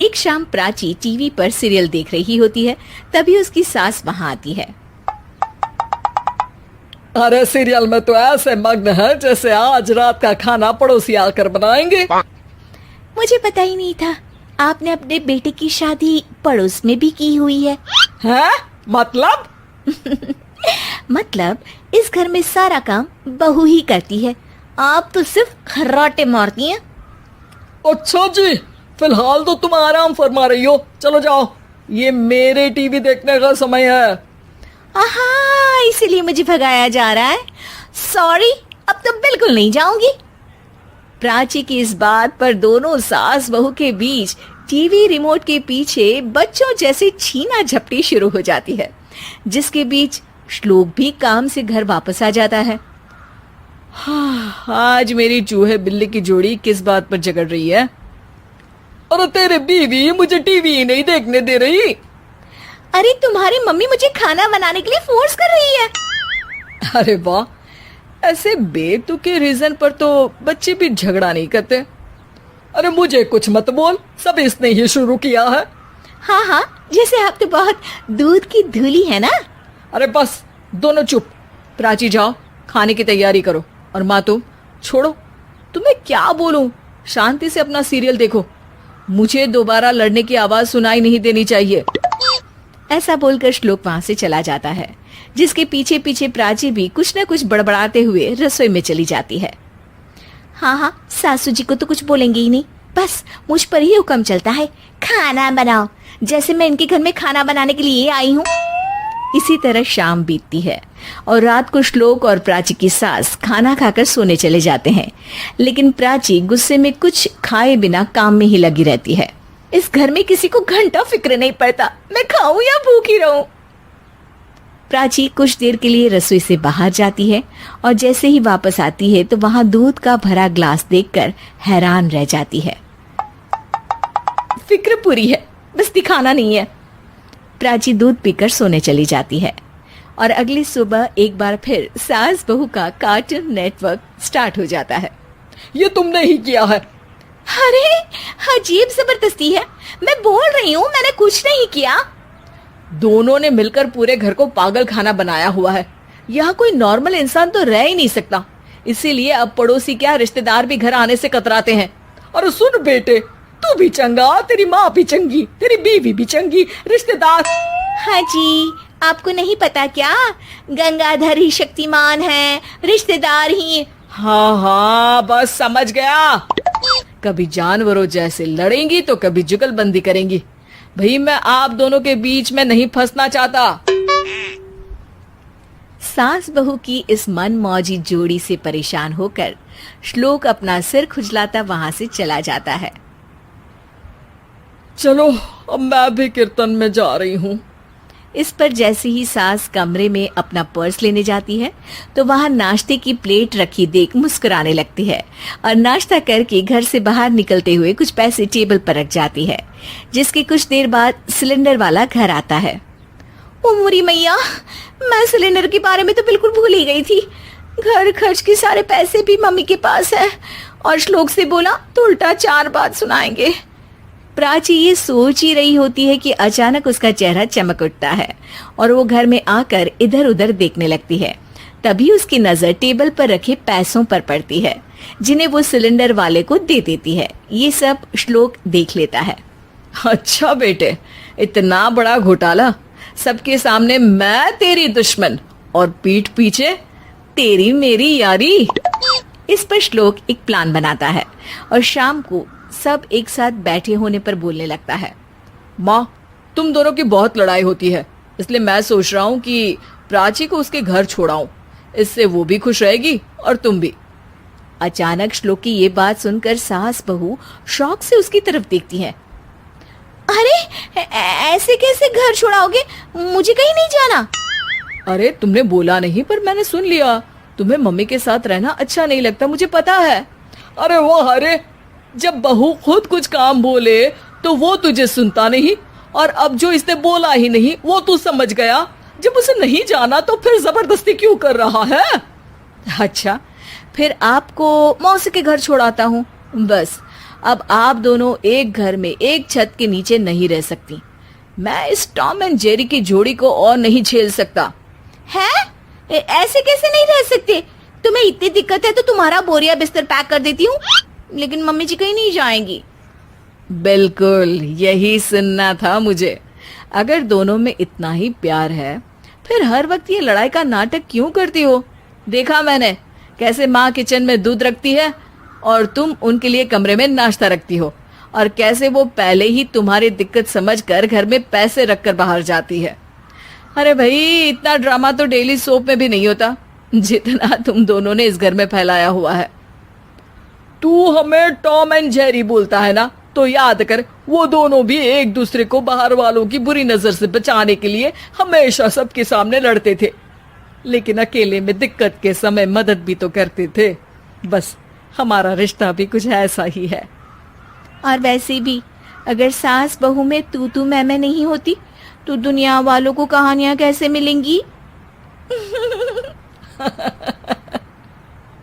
एक शाम प्राची टीवी पर सीरियल देख रही होती है, तभी उसकी सास वहां आती है। अरे सीरियल में तो ऐसे मग्न है जैसे आज रात का खाना पड़ोसी आकर बनाएंगे। मुझे पता ही नहीं था आपने अपने बेटे की शादी पड़ोस में भी की हुई है। हैं? मतलब? मतलब इस घर में सारा काम बहू ही करती है, आप तो सिर्फ खर्राटे मारती हैं। अच्छा जी, फिलहाल तो तुम आराम फरमा रही हो, चलो जाओ, ये मेरे टीवी देखने का समय है। आहा, इसीलिए मुझे भगाया जा रहा है। सॉरी, अब तो बिल्कुल नहीं जाऊंगी। प्राची की इस बात पर दोनों सास बहू के बीच टीवी रिमोट के पीछे बच्चों जैसे छीना झपटी शुरू हो जाती है, जिसके बीच श्लोक भी काम से घर वापस आ जाता है। हाँ, आज मेरी चूहे बिल्ली की जोड़ी किस बात पर झगड़ रही है? अरे तेरे बीवी मुझे टीवी ही नहीं देखने दे रही। अरे तुम्हारी मम्मी मुझे खाना बनाने के लिए फोर्स कर रही है। अरे वाह, ऐसे बेतुके रीजन पर तो बच्चे भी झगड़ा नहीं करते। अरे मुझे कुछ मत बोल, सब इसने ही शुरू किया है। हाँ हाँ, जैसे आप तो बहुत दूध की धूली है ना। अरे बस, दोनों चुप। प्राची जाओ, खाने की तैयारी करो। और माँ तुम छोड़ो, तुम्हें क्या बोलूं, शांति से अपना सीरियल देखो, मुझे दोबारा लड़ने की आवाज सुनाई नहीं देनी चाहिए। ऐसा बोलकर श्लोक वहां से चला जाता है, जिसके पीछे पीछे प्राची भी कुछ न कुछ बड़बड़ाते हुए रसोई में चली जाती है। हाँ हाँ, सासू जी को तो कुछ बोलेंगे ही नहीं, बस मुझ पर ही हुक्म चलता है, खाना बनाओ, जैसे मैं इनके घर में खाना बनाने के लिए आई हूँ। इसी तरह शाम बीतती है और रात को श्लोक और प्राची की सास खाना खाकर सोने चले जाते हैं, लेकिन प्राची गुस्से में कुछ खाए बिना काम में ही लगी रहती है। इस घर में किसी को घंटा फिक्र नहीं पड़ता, मैं खाऊं या भूखी रहूं। प्राची कुछ देर के लिए रसोई से बाहर जाती है और जैसे ही वापस आती है तो वहां दूध का भरा ग्लास देखकर हैरान रह जाती है। फिक्र पूरी है, बस दिखाना नहीं है। प्राची दूध पीकर सोने चली जाती है और अगली सुबह एक बार फिर सास बहू का कार्टून नेटवर्क स्टार्ट हो जाता है। ये तुमने ही किया है। अरे अजीब जबरदस्ती है, मैं बोल रही हूँ मैंने कुछ नहीं किया। दोनों ने मिलकर पूरे घर को पागल खाना बनाया हुआ है। यहाँ कोई नॉर्मल इंसान तो रह ही नहीं सकता, इसीलिए अब पड़ोसी क्या रिश्तेदार भी घर आने से कतराते हैं। और सुन बेटे, तू भी चंगा, तेरी माँ भी चंगी, तेरी बीवी भी चंगी, रिश्तेदार। हाँ जी, आपको नहीं पता क्या, गंगाधर ही शक्तिमान है, रिश्तेदार ही। हाँ हाँ, बस समझ गया। कभी जानवरों जैसे लड़ेंगी तो कभी जुगलबंदी करेंगी। भाई मैं आप दोनों के बीच में नहीं फंसना चाहता। सास बहू की इस मनमौजी जोड़ी से परेशान होकर श्लोक अपना सिर खुजलाता वहां से चला जाता है। चलो अब मैं भी कीर्तन में जा रही हूँ। इस पर जैसे ही सास कमरे में अपना पर्स लेने जाती है तो वहां नाश्ते की प्लेट रखी देख मुस्कुराने लगती है और नाश्ता करके घर से बाहर निकलते हुए कुछ पैसे टेबल पर रख जाती है, जिसके कुछ देर बाद सिलेंडर वाला घर आता है। ओ मोरी मैया, मैं सिलेंडर के बारे में तो बिल्कुल भूल ही गई थी। घर खर्च के सारे पैसे भी मम्मी के पास है और श्लोक से बोला तो उल्टा 4 बात सुनाएंगे। प्राची ये सोच ही रही होती है कि अचानक उसका चेहरा चमक उठता है और वो घर में आकर इधर उधर देखने लगती है। तभी उसकी नजर टेबल पर रखे पैसों पर पड़ती है, जिन्हें वो सिलेंडर वाले को दे देती है। ये सब श्लोक देख लेता है। अच्छा बेटे, इतना बड़ा घोटाला, सबके सामने मैं तेरी दुश्मन और पीठ पीछे तेरी मेरी यारी। इस पर श्लोक एक प्लान बनाता है और शाम को सब एक साथ बैठे होने पर बोलने लगता है। माँ, तुम दोनों की बहुत लड़ाई होती है, इसलिए मैं सोच रहा हूँ कि प्राची को उसके घर छोड़ाऊं, इससे वो भी खुश रहेगी और तुम भी। अचानक श्लोक की ये बात सुनकर सास बहू शौक से उसकी तरफ देखती हैं। अरे ऐसे कैसे घर छोड़ाओगे, मुझे कहीं नहीं जाना। अरे तुमने बोला नहीं पर मैंने सुन लिया, तुम्हें मम्मी के साथ रहना अच्छा नहीं लगता, मुझे पता है। अरे वाह, अरे जब बहू खुद कुछ काम बोले तो वो तुझे सुनता नहीं, और अब जो इसने बोला ही नहीं वो तू समझ गया। जब उसे नहीं जाना तो फिर जबरदस्ती क्यों कर रहा है? अच्छा, फिर आपको मौसी के घर छोड़ाता हूँ, बस अब आप दोनों एक घर में एक छत के नीचे नहीं रह सकती। मैं इस टॉम एंड जेरी की जोड़ी को और नहीं झेल सकता। है? ऐसे कैसे नहीं रह सकते? तुम्हें इतनी दिक्कत है तो तुम्हारा बोरिया बिस्तर पैक कर देती हूँ, लेकिन मम्मी जी कहीं नहीं जाएंगी। बिल्कुल यही सुनना था मुझे। अगर दोनों में इतना ही प्यार है फिर हर वक्त ये लड़ाई का नाटक क्यों करती हो? देखा मैंने कैसे माँ किचन में दूध रखती है और तुम उनके लिए कमरे में नाश्ता रखती हो, और कैसे वो पहले ही तुम्हारी दिक्कत समझकर घर में पैसे रखकर बाहर जाती है। अरे भाई, इतना ड्रामा तो डेली सोप में भी नहीं होता जितना तुम दोनों ने इस घर में फैलाया हुआ है। तू हमें टॉम एंड जेरी बोलता है ना, तो याद कर वो दोनों भी एक दूसरे को बाहर वालों की बुरी नजर से बचाने के लिए हमेशा सबके सामने लड़ते थे, लेकिन अकेले में दिक्कत के समय मदद भी तो करते थे। बस हमारा रिश्ता भी कुछ ऐसा ही है। और वैसे भी अगर सास बहू में तू मैं नहीं होती तो दुनिया वालों को कहानियां कैसे मिलेंगी?